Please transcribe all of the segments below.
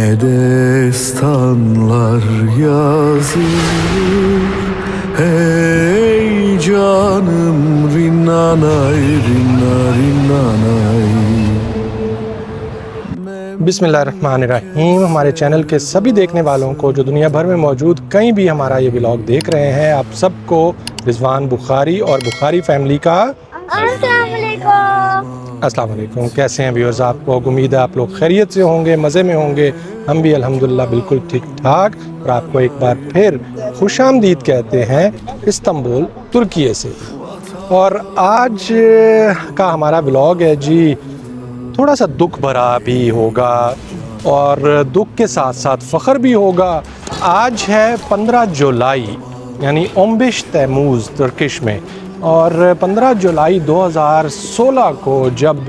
Ne destanlar yazılır. Hey canım rinnanay rinna rinnanay। बिस्मिल्लाहिर्रहमानिर्रहीम। हमारे channel के सभी देखने वालों को जो दुनिया भर में मौजूद कहीं भी हमारा ये व्लॉग देख रहे हैं, आप सबको रिजवान बुखारी और बुखारी फैमिली का अस्सलाम वालेकुम। कैसे हैं व्यूअर्स? आपको उम्मीद है आप लोग खैरियत से होंगे, मज़े में होंगे। हम भी अल्हम्दुलिल्लाह बिल्कुल ठीक ठाक। और आपको एक बार फिर खुशामदीद कहते हैं इस्तांबुल तुर्की से। और आज का हमारा व्लॉग है जी, थोड़ा सा दुख भरा भी होगा और दुख के साथ साथ फ़ख्र भी होगा। आज है 15 जुलाई यानी 15 तैमूज़ तुर्किश में। और 15 जुलाई 2016 को जब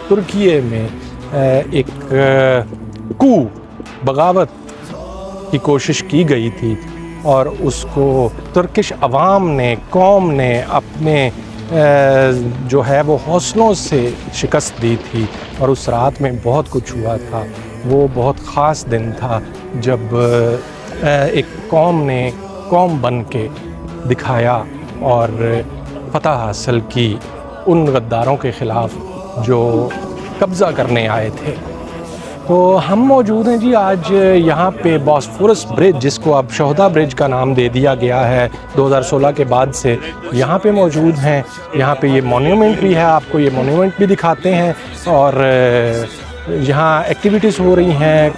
तुर्की में एक बगावत की कोशिश की गई थी और उसको तुर्किश अवाम ने, कौम ने अपने जो है वो हौसलों से शिकस्त दी थी। और उस रात में बहुत कुछ हुआ था। वो बहुत ख़ास दिन था जब एक कौम ने कौम बन के दिखाया और फतह हासिल की उन गद्दारों के ख़िलाफ़ जो कब्ज़ा करने आए थे। तो हम मौजूद हैं जी आज यहाँ पे बॉस्फोरस ब्रिज, जिसको अब शोहदा ब्रिज का नाम दे दिया गया है 2016 के बाद से, यहाँ पे मौजूद हैं। यहाँ पे ये मॉन्यूमेंट भी है, आपको ये मॉन्यूमेंट भी दिखाते हैं। और यहाँ एक्टिविटीज़ हो रही हैं,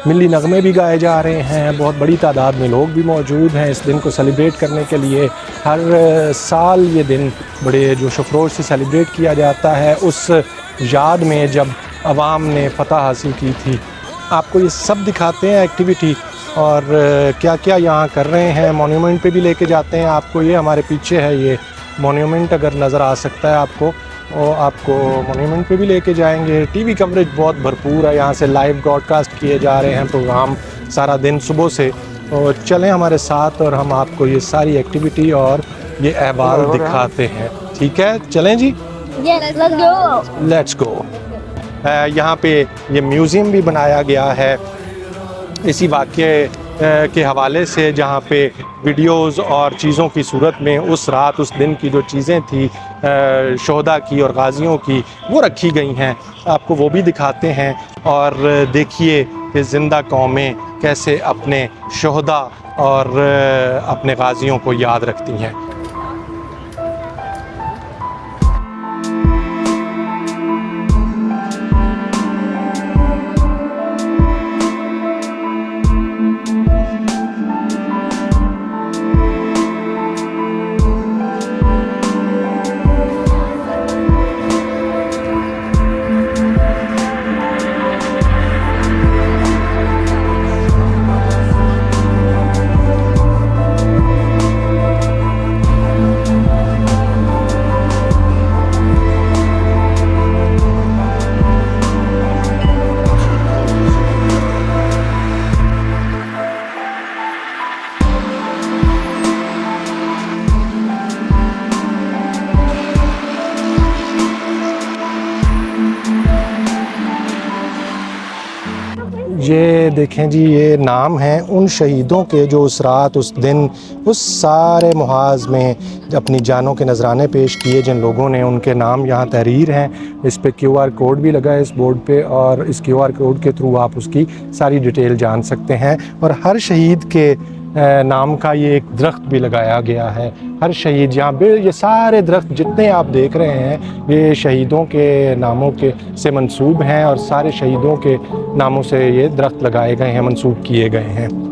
मिली नगमे भी गाए जा रहे हैं। बहुत बड़ी तादाद में लोग भी मौजूद हैं इस दिन को सेलिब्रेट करने के लिए। हर साल ये दिन बड़े जोश व खरोश से सेलिब्रेट किया जाता है उस याद में जब अवाम ने फ़तह हासिल की थी। आपको ये सब दिखाते हैं एक्टिविटी और क्या क्या यहाँ कर रहे हैं। मॉन्यूमेंट पे भी लेके जाते हैं आपको। ये हमारे पीछे है ये मॉन्यूमेंट, अगर नज़र आ सकता है आपको, और आपको मॉन्यूमेंट पे भी लेके जाएंगे। टीवी कवरेज बहुत भरपूर है, यहाँ से लाइव ब्रॉडकास्ट किए जा रहे हैं प्रोग्राम सारा दिन सुबह से। और चलें हमारे साथ और हम आपको ये सारी एक्टिविटी और ये अहवाल दिखाते हैं। ठीक है, चलें जी, लेट्स गो। यहाँ पे ये म्यूज़ियम भी बनाया गया है इसी वाक़े के हवाले से, जहाँ पे वीडियोज़ और चीज़ों की सूरत में उस रात उस दिन की जो चीज़ें थी शोहदा की और गाज़ियों की, वो रखी गई हैं। आपको वो भी दिखाते हैं। और देखिए कि ज़िंदा कौमें कैसे अपने शोहदा और अपने गाज़ियों को याद रखती हैं। ये देखें जी, ये नाम हैं उन शहीदों के जो उस रात उस दिन उस सारे मुहाज़ में अपनी जानों के नजराने पेश किए। जिन लोगों ने, उनके नाम यहाँ तहरीर हैं। इस पे QR कोड भी लगा है इस बोर्ड पे, और इस QR कोड के थ्रू आप उसकी सारी डिटेल जान सकते हैं। और हर शहीद के नाम का ये एक दरख्त भी लगाया गया है। हर शहीद यहाँ पे, ये सारे दरख्त जितने आप देख रहे हैं ये शहीदों के नामों के से मंसूब हैं और सारे शहीदों के नामों से ये दरख्त लगाए गए हैं, मंसूब किए गए हैं।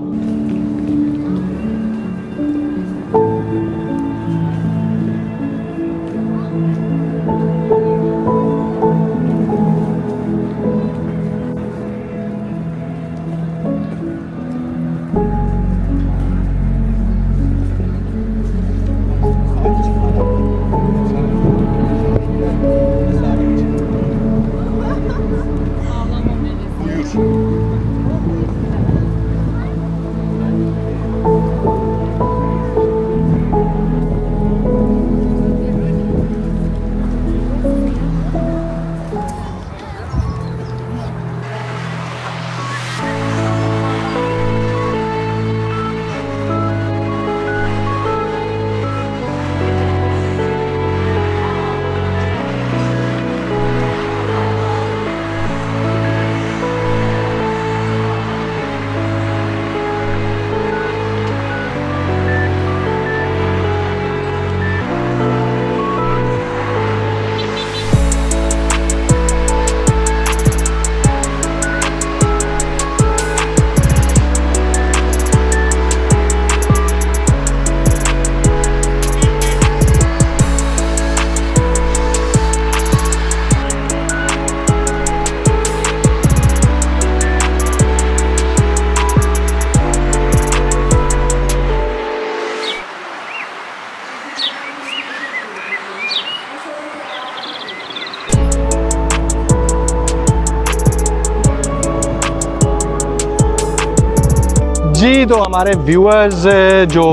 जी, तो हमारे व्यूअर्स जो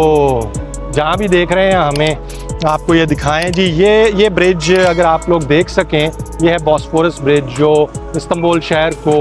जहाँ भी देख रहे हैं हमें, आपको ये दिखाएं जी, ये ब्रिज अगर आप लोग देख सकें, ये है बॉस्फोरस ब्रिज जो इस्तांबुल शहर को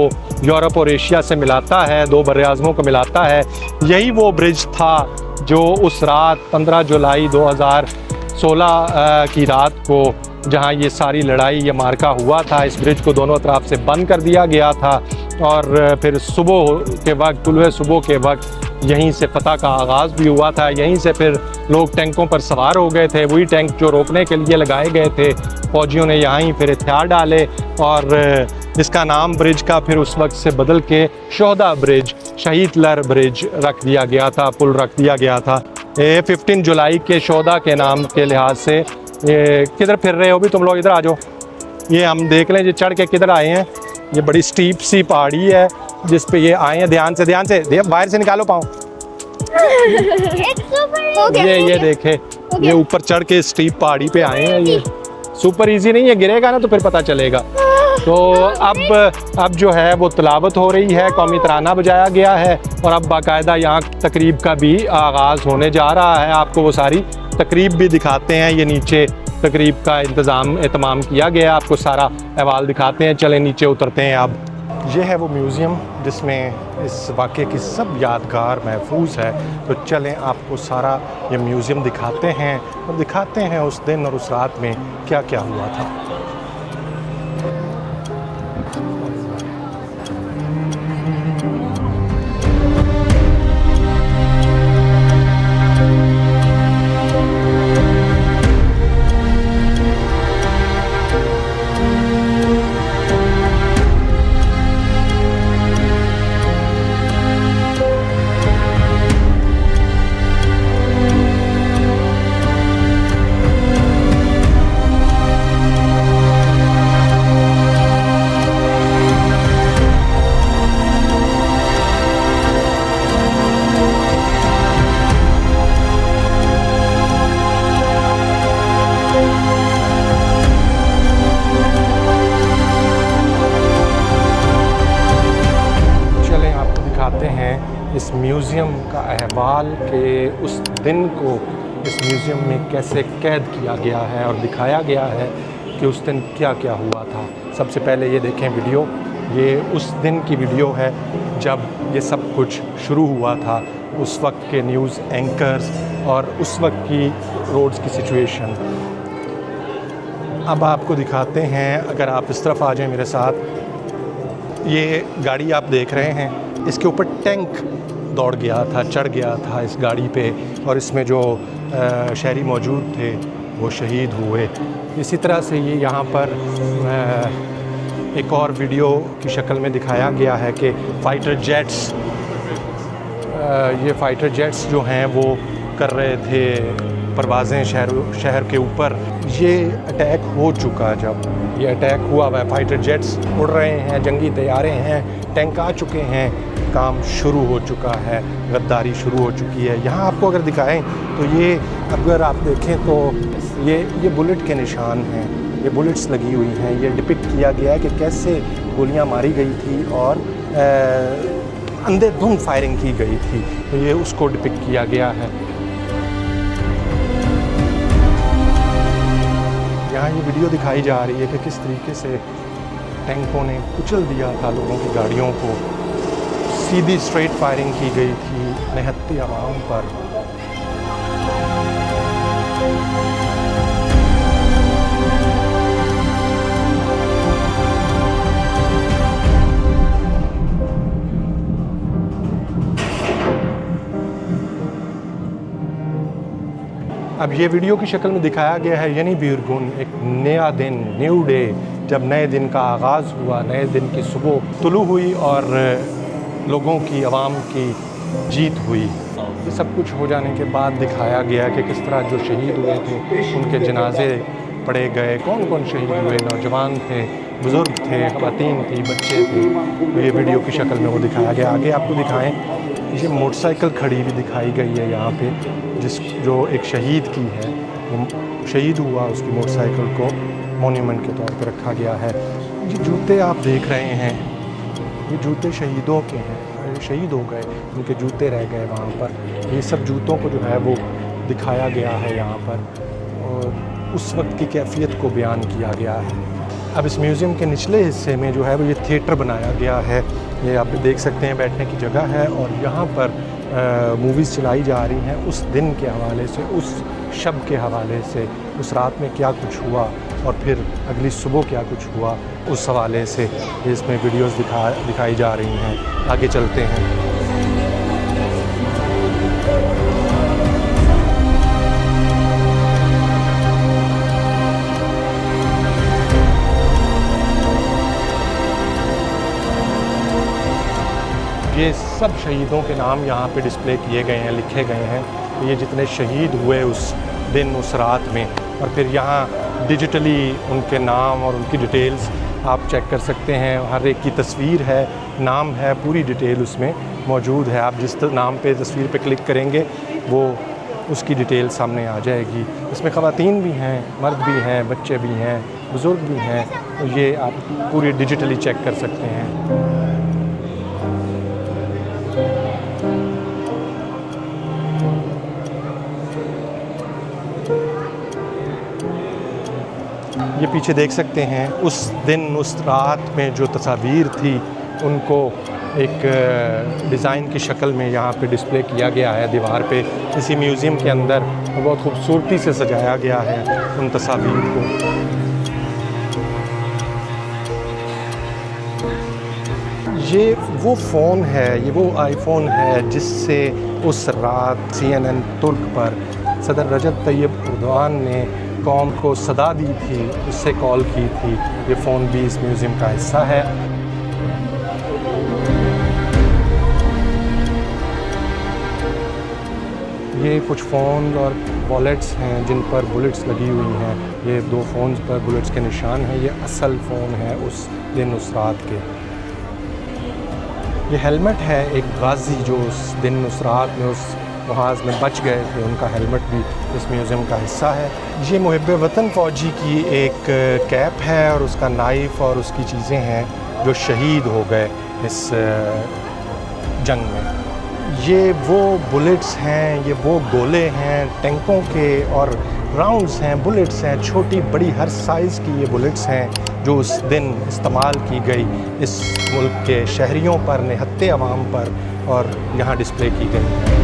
यूरोप और एशिया से मिलाता है, दो बर्र-ए-आज़मों को मिलाता है। यही वो ब्रिज था जो उस रात 15 जुलाई 2016 की रात को, जहाँ ये सारी लड़ाई, ये मार्का हुआ था, इस ब्रिज को दोनों तरफ से बंद कर दिया गया था और फिर सुबह के वक्त, तुलुए सुबह के वक्त यहीं से फतह का आगाज़ भी हुआ था। यहीं से फिर लोग टैंकों पर सवार हो गए थे, वही टैंक जो रोकने के लिए लगाए गए थे, फ़ौजियों ने यहाँ ही फिर हथियार डाले और इसका नाम ब्रिज का फिर उस वक्त से बदल के शोहदा ब्रिज, शहीद लर ब्रिज रख दिया गया था, पुल रख दिया गया था। ये 15 जुलाई के शोहदा के नाम के लिहाज से। ये किधर फिर रहे हो भी तुम लोग, इधर आ जाओ, ये हम देख लें, ये चढ़ के किधर आए हैं। ये बड़ी स्टीप सी पहाड़ी है जिस पे ये आए हैं। ध्यान से बाहर से निकालो पाँव। ये देखे, ये ऊपर चढ़ के स्टीप पहाड़ी पे आए हैं। ये सुपर इजी नहीं है, गिरेगा ना तो फिर पता चलेगा। तो अब जो है वो तिलावत हो रही है, कौमी तराना बजाया गया है और अब बाकायदा यहाँ तकरीब का भी आगाज़ होने जा रहा है। आपको वो सारी तकरीब भी दिखाते हैं। ये नीचे तकरीब का एहतमाम किया गया है, आपको सारा अहवाल दिखाते हैं। चलें नीचे उतरते हैं। अब ये है वो म्यूज़ियम जिसमें इस वाक़े की सब यादगार महफूज है। तो चलें आपको सारा ये म्यूज़ियम दिखाते हैं और दिखाते हैं उस दिन और उस रात में क्या क्या हुआ था। इस म्यूज़ियम का अहवाल के उस दिन को इस म्यूज़ियम में कैसे कैद किया गया है और दिखाया गया है कि उस दिन क्या क्या हुआ था। सबसे पहले ये देखें वीडियो, ये उस दिन की वीडियो है जब ये सब कुछ शुरू हुआ था, उस वक्त के न्यूज़ एंकर्स और उस वक्त की रोड्स की सिचुएशन। अब आपको दिखाते हैं, अगर आप इस तरफ आ जाएं मेरे साथ। ये गाड़ी आप देख रहे हैं, इसके ऊपर टैंक दौड़ गया था, चढ़ गया था इस गाड़ी पे और इसमें जो शहरी मौजूद थे वो शहीद हुए। इसी तरह से ये यहाँ पर एक और वीडियो की शक्ल में दिखाया गया है कि फ़ाइटर जेट्स, ये फ़ाइटर जेट्स जो हैं वो कर रहे थे परवाज़ें शहर के ऊपर। ये अटैक हो चुका, जब ये अटैक हुआ वह फ़ाइटर जेट्स उड़ रहे हैं, जंगी तैयारे हैं, टैंक आ चुके हैं, काम शुरू हो चुका है, गद्दारी शुरू हो चुकी है। यहाँ आपको अगर दिखाएं तो ये, अगर आप देखें तो ये बुलेट के निशान हैं, ये बुलेट्स लगी हुई हैं। ये डिपिक्ट किया गया है कि कैसे गोलियाँ मारी गई थी और अंधेधुंध फायरिंग की गई थी, तो ये उसको डिपिक्ट किया गया है। यहाँ ये वीडियो दिखाई जा रही है कि किस तरीके से टैंकों ने कुचल दिया था लोगों की गाड़ियों को, सीधी स्ट्रेट फायरिंग की गई थी निहत्ती आवाम पर। अब ये वीडियो की शक्ल में दिखाया गया है, यानी बीरगुन, एक नया दिन, न्यू डे, जब नए दिन का आगाज़ हुआ, नए दिन की सुबह तुलू हुई और लोगों की, आवाम की जीत हुई। ये सब कुछ हो जाने के बाद दिखाया गया कि किस तरह जो शहीद हुए थे उनके जनाजे पढ़े गए, कौन कौन शहीद हुए, नौजवान थे, बुज़ुर्ग थे, ख़वातीन थी, बच्चे थे। तो ये वीडियो की शक्ल में वो दिखाया गया। आगे आपको दिखाएं, ये मोटरसाइकिल खड़ी भी दिखाई गई है यहाँ पे, जो एक शहीद की है, वो शहीद हुआ, उसकी मोटरसाइकिल को मोन्यूमेंट के तौर पर रखा गया है। ये जूते आप देख रहे हैं, ये जूते शहीदों के हैं। शहीद हो गए, उनके जूते रह गए वहाँ पर। ये सब जूतों को जो है वो दिखाया गया है यहाँ पर, और उस वक्त की कैफियत को बयान किया गया है। अब इस म्यूज़ियम के निचले हिस्से में जो है वो ये थिएटर बनाया गया है। ये आप देख सकते हैं बैठने की जगह है, और यहाँ पर मूवीज़ चलाई जा रही हैं उस दिन के हवाले से, उस शब के हवाले से, उस रात में क्या कुछ हुआ और फिर अगली सुबह क्या कुछ हुआ, उस हवाले से इसमें वीडियोस दिखाई जा रही हैं। आगे चलते हैं। ये सब शहीदों के नाम यहाँ पे डिस्प्ले किए गए हैं, लिखे गए हैं। ये जितने शहीद हुए उस दिन, उस रात में, और फिर यहाँ डिजिटली उनके नाम और उनकी डिटेल्स आप चेक कर सकते हैं। हर एक की तस्वीर है, नाम है, पूरी डिटेल उसमें मौजूद है। आप जिस नाम पे तस्वीर पे क्लिक करेंगे वो उसकी डिटेल सामने आ जाएगी। इसमें ख़वातीन भी हैं, मर्द भी हैं, बच्चे भी हैं, बुज़ुर्ग भी हैं। तो ये आप पूरी डिजिटली चेक कर सकते हैं। ये पीछे देख सकते हैं उस दिन, उस रात में जो तस्वीर थी उनको एक डिज़ाइन की शक्ल में यहाँ पे डिस्प्ले किया गया है दीवार पे। इसी म्यूज़ियम के अंदर बहुत खूबसूरती से सजाया गया है उन तस्वीर को। ये वो फ़ोन है, ये वो आईफ़ोन है जिससे उस रात CNN तुर्क पर सदर रजब तैयब एर्दोआन ने कौम को सदा दी थी, उससे कॉल की थी। ये फ़ोन भी इस म्यूज़ियम का हिस्सा है। ये कुछ फ़ोन और वॉलेट्स हैं जिन पर बुलेट्स लगी हुई हैं। ये 2 फ़ोन्स पर बुलेट्स के निशान हैं। ये असल फ़ोन है उस दिन, उस रात के। ये हेलमेट है एक गाज़ी जो उस दिन, उस रात में उस मुहाज़ में बच गए थे, उनका हेलमेट भी इस म्यूज़ियम का हिस्सा है। ये मुहिब वतन फ़ौजी की एक कैप है और उसका नाइफ़ और उसकी चीज़ें हैं जो शहीद हो गए इस जंग में। ये वो बुलेट्स हैं, ये वो गोले हैं टैंकों के, और राउंड्स हैं, बुलेट्स हैं, छोटी बड़ी हर साइज़ की ये बुलेट्स हैं जो उस दिन इस्तेमाल की गई इस मुल्क के शहरियों पर, निहत्ते अवाम पर, और यहाँ डिस्प्ले की गई हैं।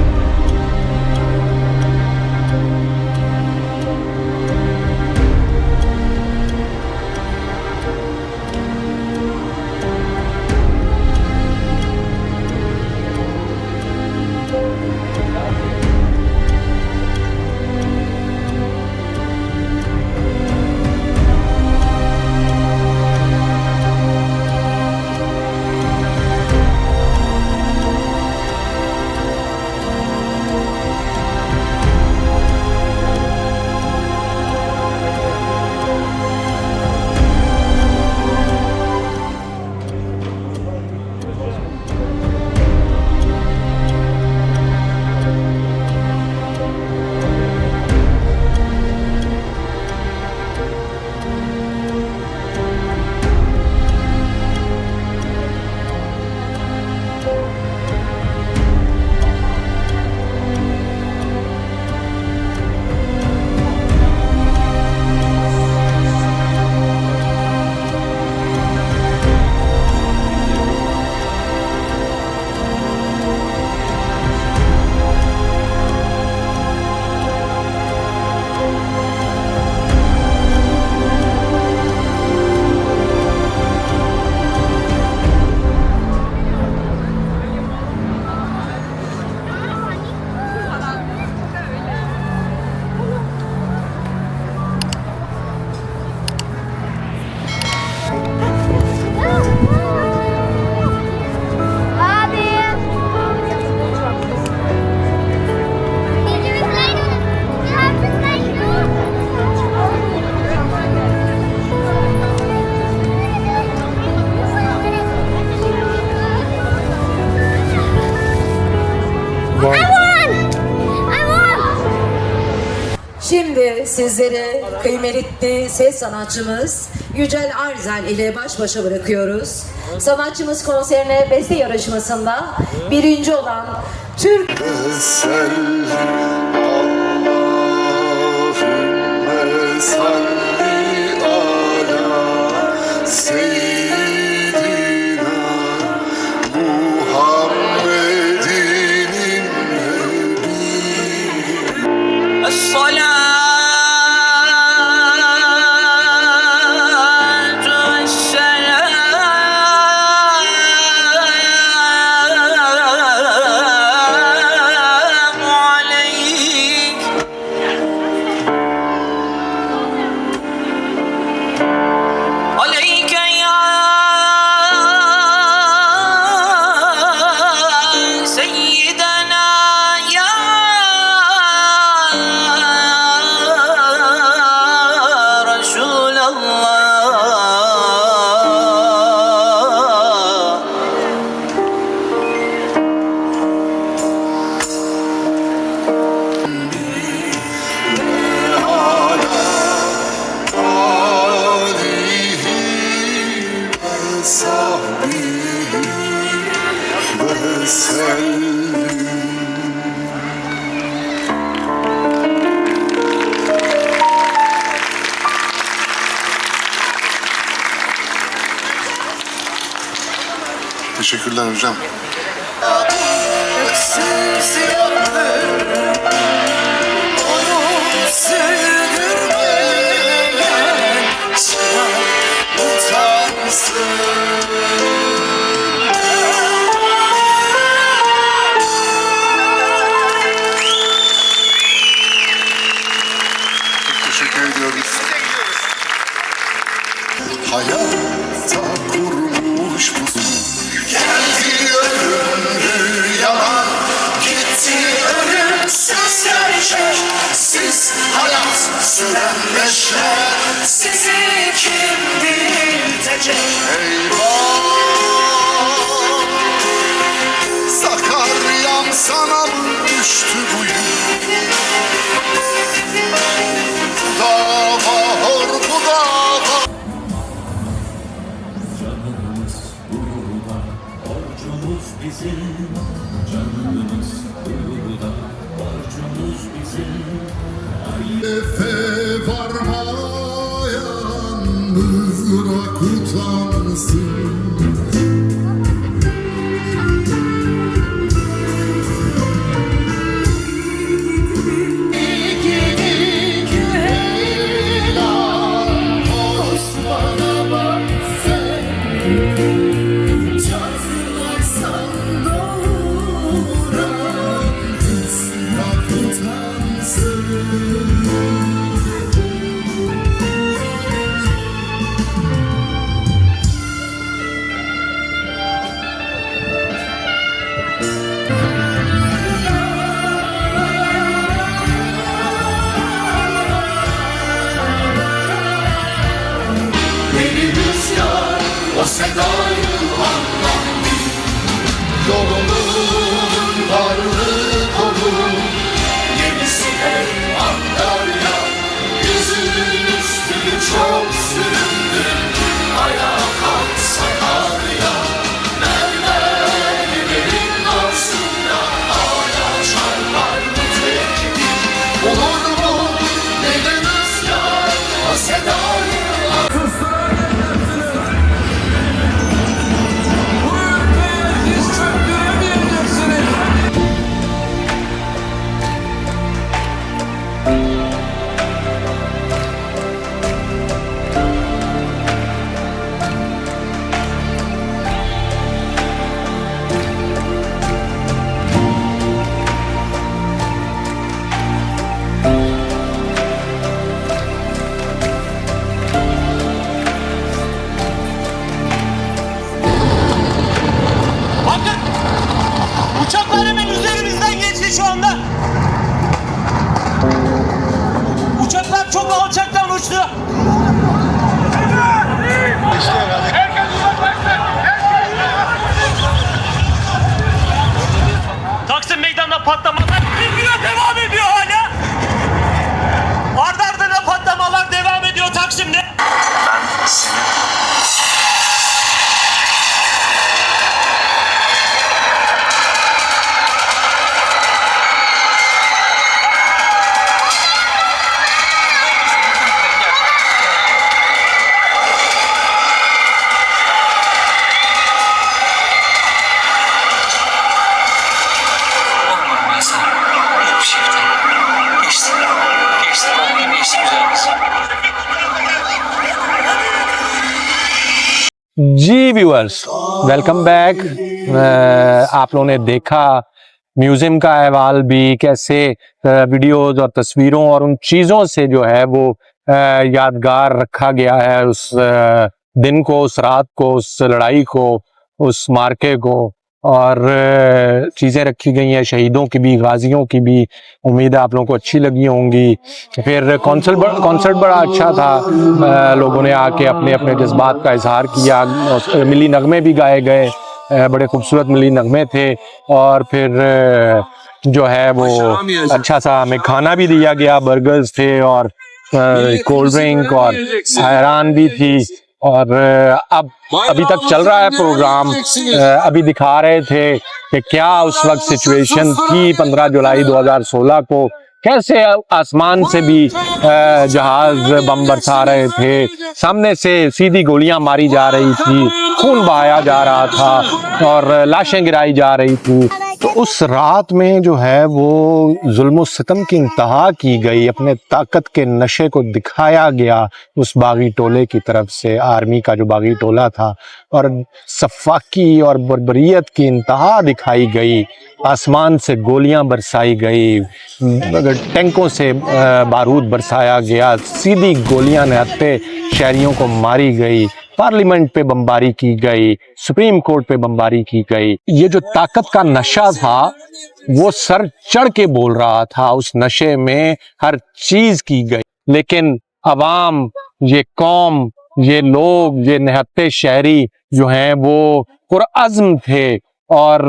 sizleri kıymetli ses sanatçımız Yücel Arzel ile baş başa bırakıyoruz. Sanatçımız konserine beste yarışmasında birinci olan Türk Salli Allahümme salli ala seyyidina Muhammedin Teşekkürler hocam. Teşekkür ediyoruz. Hayata kurmuş bu geldi ömrü yalan, gitti ölümsüz gerçek. Siz hayat süren beşler, sizi kim diriltecek? Eyvah! Sakaryam sana düştü bu yıl. Dava hor bu dava. Canımız burada, borcumuz bizim. Canımız burada, borcumuz bizim. Efe varmayan mızrak utansın. O sedayı anlam yolunun varlığı kolu gemisine Antalya yüzünün üstü çok süründü ayağa kalk Sakarya mermerlerin altında hala çarpar bu tekbir olur mu deli rüzgar o sedayı जी viewers, welcome back. आप लोगों ने देखा museum का अहवाल भी, कैसे videos और तस्वीरों और उन चीज़ों से जो है वो यादगार रखा गया है उस दिन को, उस रात को, उस लड़ाई को, उस मार्के को, और चीज़ें रखी गई हैं शहीदों की भी, गाजियों की भी। उम्मीद है आप लोगों को अच्छी लगी होंगी। फिर कॉन्सर्ट बड़ा अच्छा था। लोगों ने आके अपने अपने जज्बात का इजहार किया। मिली नगमे भी गाए गए, बड़े खूबसूरत मिली नगमे थे। और फिर जो है वो अच्छा सा हमें खाना भी दिया गया, बर्गर्स थे और कोल्ड ड्रिंक और आयरान भी थी। और अब अभी तक चल रहा है प्रोग्राम। अभी दिखा रहे थे कि क्या उस वक्त सिचुएशन थी 15 जुलाई 2016 को, कैसे आसमान से भी जहाज बम बरसा रहे थे, सामने से सीधी गोलियां मारी जा रही थी, खून बहाया जा रहा था और लाशें गिराई जा रही थी। तो उस रात में जो है वो जुल्म सितम की इंतहा की गई, अपने ताकत के नशे को दिखाया गया उस बागी टोले की तरफ से, आर्मी का जो बागी टोला था। और सफाकी और बर्बरियत की इंतहा दिखाई गई। आसमान से गोलियां बरसाई गई, टैंकों से बारूद बरसाया गया, सीधी गोलियां निहत्थे शहरियों को मारी गई, पार्लियामेंट पे बमबारी की गई, सुप्रीम कोर्ट पे बमबारी की गई। ये जो ताकत का नशा था वो सर चढ़ के बोल रहा था, उस नशे में हर चीज की गई। लेकिन अवाम, ये कौम, ये लोग, ये निहत्थे शहरी जो हैं वो पुरअज़्म थे और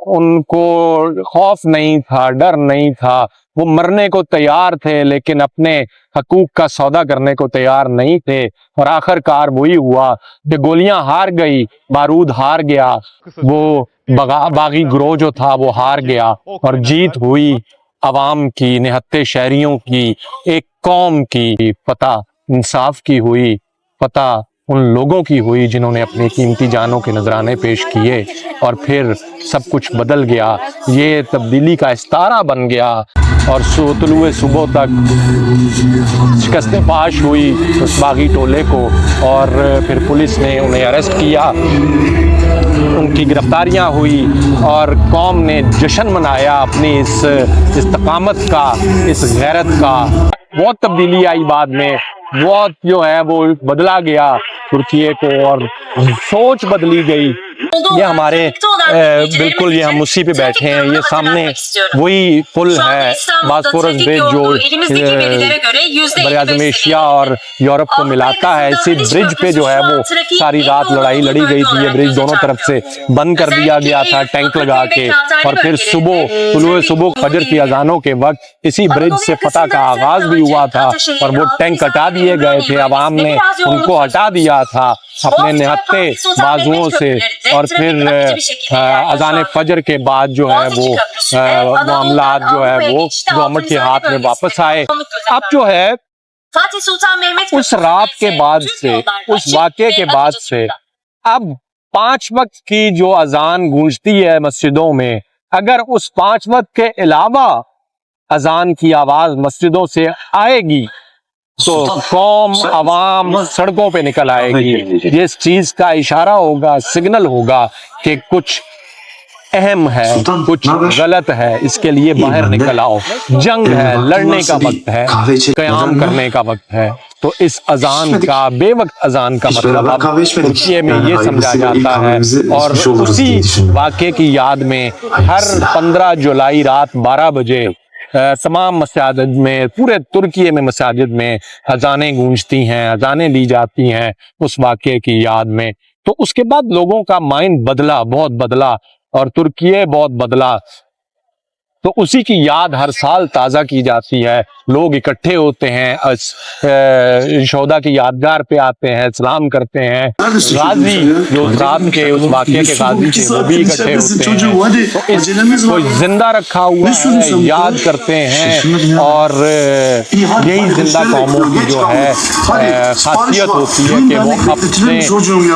उनको खौफ नहीं था, डर नहीं था। वो मरने को तैयार थे लेकिन अपने हकूक का सौदा करने को तैयार नहीं थे। और आखिरकार वही हुआ कि गोलियां हार गई, बारूद हार गया, वो बागी गिरोह जो था वो हार गया और जीत हुई अवाम की, निहत्थे शहरियों की, एक कौम की। पता इंसाफ की हुई, पता उन लोगों की हुई जिन्होंने अपनी कीमती जानों के नजराने पेश किए। और फिर सब कुछ बदल गया, ये तब्दीली का इस्तारा बन गया। और तुलुए सुबह तक शिकस्त पाश हुई उस बागी टोले को और फिर पुलिस ने उन्हें अरेस्ट किया, उनकी गिरफ्तारियां हुई और कौम ने जश्न मनाया अपनी इस इस्तकामत का, इस गैरत का। बहुत तब्दीली आई बाद में, बहुत जो है वो बदला गया तुर्की को और सोच बदली गई। ये हमारे बिल्कुल ये हम उसी पे बैठे हैं, ये सामने वही पुल है, बॉस्फोरस ब्रिज जो बरआज़म एशिया और यूरोप को मिलाता है। इसी ब्रिज पे जो है वो सारी रात लड़ाई लड़ी गई थी। ये ब्रिज दोनों तरफ से बंद कर दिया गया था टैंक लगा के। और फिर सुबह फजर की अजानों के वक्त इसी ब्रिज से फतह का आगाज भी हुआ था और वो टैंक हटा दिए गए थे। अवाम ने उनको हटा दिया था अपने निहत्थे बाजुओं से। और फिर अजान फजर के बाद जो है वो मामलात जो है वो गवर्नमेंट के हाथ में वापस आए। अब जो है उस रात के बाद से, उस वाक़े के बाद से अब 5 वक्त की जो अजान गूंजती है मस्जिदों में, अगर उस 5 वक्त के अलावा अजान की आवाज मस्जिदों से आएगी तो कौम, अवाम सड़कों पे निकल आएगी। ये इस चीज का इशारा होगा, सिग्नल होगा कि कुछ अहम है, कुछ गलत है, इसके लिए बाहर निकल आओ। जंग है, लड़ने का वक्त है, क़याम करने का वक्त है। तो इस अजान का, बेवक्त अजान का मतलब अब तुर्की में ये समझा जाता है। और उसी वाक़े की याद में हर 15 जुलाई रात 12 बजे तमाम मसाजिद में, पूरे तुर्की में मसाजिद में अजानें गूंजती हैं, अजानें ली जाती हैं उस वाक़े की याद में। तो उसके बाद लोगों का माइंड बदला, बहुत बदला और तुर्की बहुत बदला। तो उसी की याद हर साल ताज़ा की जाती है। लोग इकट्ठे होते हैं, शोहदा की यादगार पे आते हैं, सलाम करते हैं। गाजी जो रात के उस वाक़े के गाजी थे वो भी इकट्ठे होते हैं। तो इसको जिंदा रखा हुआ है, याद करते हैं। और यही जिंदा कौमों की जो है खासियत होती है कि वो अपने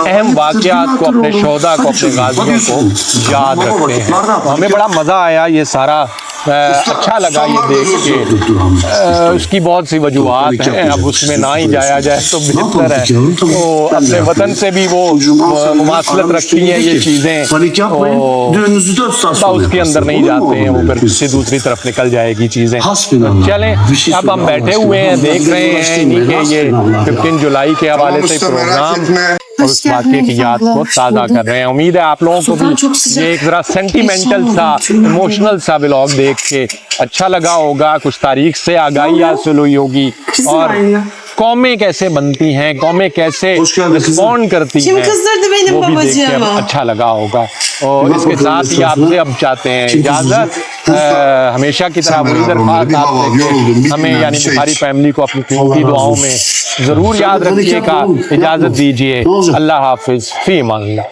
अहम वाक़यात को, अपने शोहदा को, अपने गाजियों को याद रखते हैं। तो हमें बड़ा मज़ा आया ये सारा अच्छा लगा ये देख के। उसकी बहुत सी वजूहात हैं, अब उसमें ना ही जाया जाए तो बेहतर है। तो अपने वतन से भी वो मुमासलत रखती हैं ये चीज़ें, तो उसके अंदर नहीं जाते हैं, वो फिर से दूसरी तरफ निकल जाएगी चीज़ें। चलें, अब हम बैठे हुए हैं, देख रहे हैं इन्हीं के ये 15 जुलाई के हवाले से प्रोग्राम और उस वाक़े की याद को ताज़ा कर रहे हैं। उम्मीद है आप लोगों को भी ये एक ज़रा सेंटिमेंटल सा, इमोशनल सा व्लॉग देख के अच्छा लगा होगा, कुछ तारीख से आगाही हासिल हुई होगी और कौमें कैसे बनती हैं, कौमें कैसे रिस्पॉन्ड करती हैं, वो भी देख के अच्छा लगा होगा। और इसके साथ ही आपसे अब चाहते हैं इजाज़त, हमेशा की तरह वही दरख्वास्त आपसे कि हमें यानी बुखारी फैमिली को अपनी कीमती दुआओं में ज़रूर याद रखिएगा। इजाज़त दीजिए, अल्लाह हाफिज़, फ़ी अमानिल्लाह।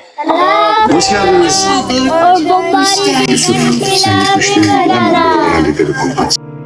Hoş geldiniz. Seni kuşları ben hallederim onu.